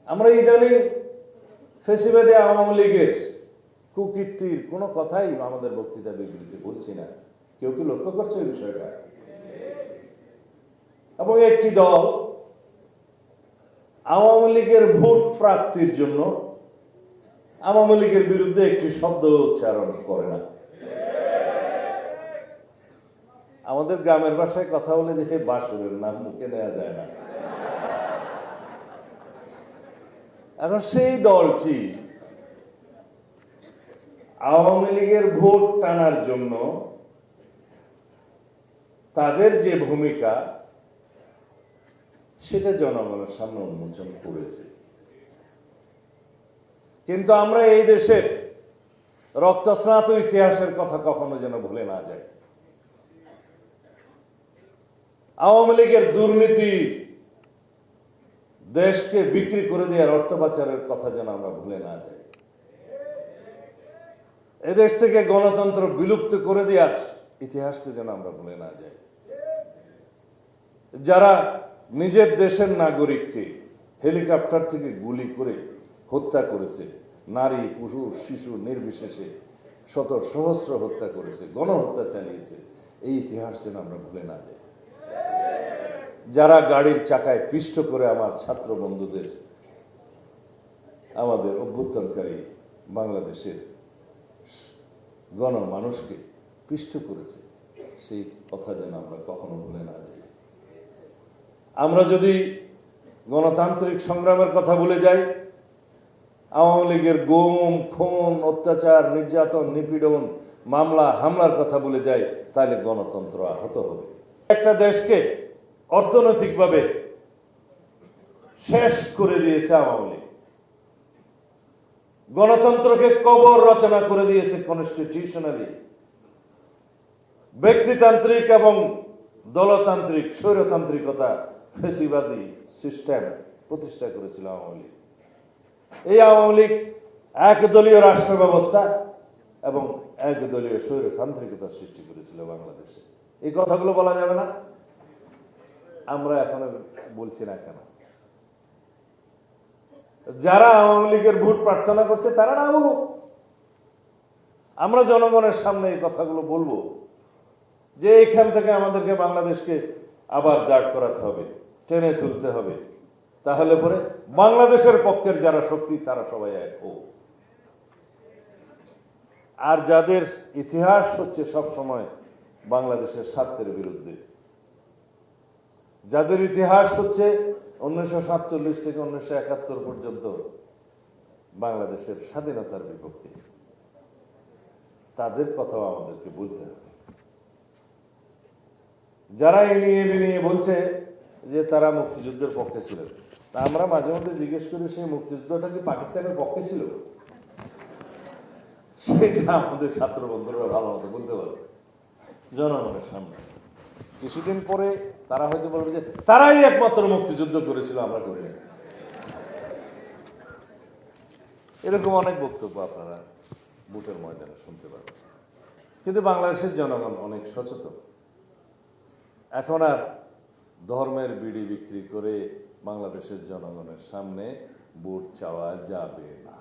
আমরা ইদানিং ফেসিবাদী আওয়ামী লীগের কুকীর্তির কোনো কথাই আমাদের বক্তৃতা বিবৃতিতে বলছি না। কেউ কি লক্ষ্য করছে এই বিষয়টা? এবং একটি দল আওয়ামী লীগের ভোট প্রাপ্তির জন্য আওয়ামী লীগের বিরুদ্ধে একটি শব্দ উচ্চারণ করে না। আমাদের গ্রামের ভাষায় কথা বলে যে বাসুরের নাম মুখে নেওয়া যায় না। এখন সেই দলটি আওয়ামী লীগের ভোট টানার জন্য তাদের যে ভূমিকা সেটা জনগণের সামনে উন্মোচন করেছে। কিন্তু আমরা এই দেশের রক্তস্নাত ইতিহাসের কথা কখনো যেন ভুলে না যাই। আওয়ামী লীগের দুর্নীতি, দেশকে বিক্রি করে দেওয়ার অর্থ পাচারের কথা যেন আমরা ভুলে না যাই। এদেশ থেকে গণতন্ত্র বিলুপ্ত করে দেওয়ার ইতিহাসকে যেন আমরা ভুলে না যাই। যারা নিজের দেশের নাগরিককে হেলিকপ্টার থেকে গুলি করে হত্যা করেছে, নারী পুরুষ শিশু নির্বিশেষে শত সহস্র হত্যা করেছে, গণহত্যা চালিয়েছে, এই ইতিহাস যেন আমরা ভুলে না যাই। যারা গাড়ির চাকায় পিষ্ট করে আমার ছাত্র বন্ধুদের, আমাদের অভ্যুত্থানকারী বাংলাদেশের গণমানুষকে পিষ্ট করেছে, সেই কথা যেন আমরা কখনো ভুলে না যাই। আমরা যদি গণতান্ত্রিক সংগ্রামের কথা ভুলে যাই, আওয়ামী লীগের গুম খুন অত্যাচার নির্যাতন নিপীড়ন মামলা হামলার কথা ভুলে যাই, তাহলে গণতন্ত্র আহত হবে। একটা দেশকে অর্থনৈতিকভাবে শেষ করে দিয়েছে আওয়ামী লীগ, গণতন্ত্রকে কবর রচনা করে দিয়েছে কনস্টিটিউশনালি। ব্যক্তিতান্ত্রিক এবং দলতান্ত্রিক স্বৈরতান্ত্রিকতা ফেসিবাদী সিস্টেম প্রতিষ্ঠা করেছিল আওয়ামী লীগ। এই আওয়ামী লীগ একদলীয় রাষ্ট্র ব্যবস্থা এবং একদলীয় স্বৈরতান্ত্রিকতা সৃষ্টি করেছিল বাংলাদেশে। এই কথাগুলো বলা যাবে না? আমরা এখন বলছি না কেন? যারা আওয়ামী লীগের ভোট প্রার্থনা করছে তারা না বলুক, আমরা জনগণের সামনে এই কথাগুলো বলবো যে এখান থেকে আমাদেরকে বাংলাদেশকে আবার দাঁড় করাতে হবে, টেনে তুলতে হবে। তাহলে পরে বাংলাদেশের পক্ষের যারা শক্তি তারা সবাই এক হোক। আর যাদের ইতিহাস হচ্ছে সব সময় বাংলাদেশের স্বার্থের বিরুদ্ধে, যাদের ইতিহাস হচ্ছে 1947 থেকে 1971 পর্যন্ত বাংলাদেশের স্বাধীনতার বিপক্ষে, তাদের কথাও আমাদেরকে বলতে হবে। যারা এনিয়ে বিনিয়ে বলছে যে তারা মুক্তিযুদ্ধের পক্ষে ছিলেন, তা আমরা মাঝে মধ্যে জিজ্ঞেস করি সেই মুক্তিযুদ্ধটা কি পাকিস্তানের পক্ষে ছিল? সেটা আমাদের ছাত্র বন্ধুরা ভালো মতো বলতে পারবে জনগণের সামনে। কিছুদিন পরে তারা হয়তো বলবে যে তারাই একমাত্র মুক্তিযুদ্ধ করেছিল, আমরা করিনি। এরকম অনেক বক্তব্য আপনারা ভোটের ময়দানে শুনতে পাবেন। কিন্তু বাংলাদেশের জনগণ অনেক সচেতন। এখন আর ধর্মের বিড়ি বিক্রি করে বাংলাদেশের জনগণের সামনে ভোট চাওয়া যাবে না।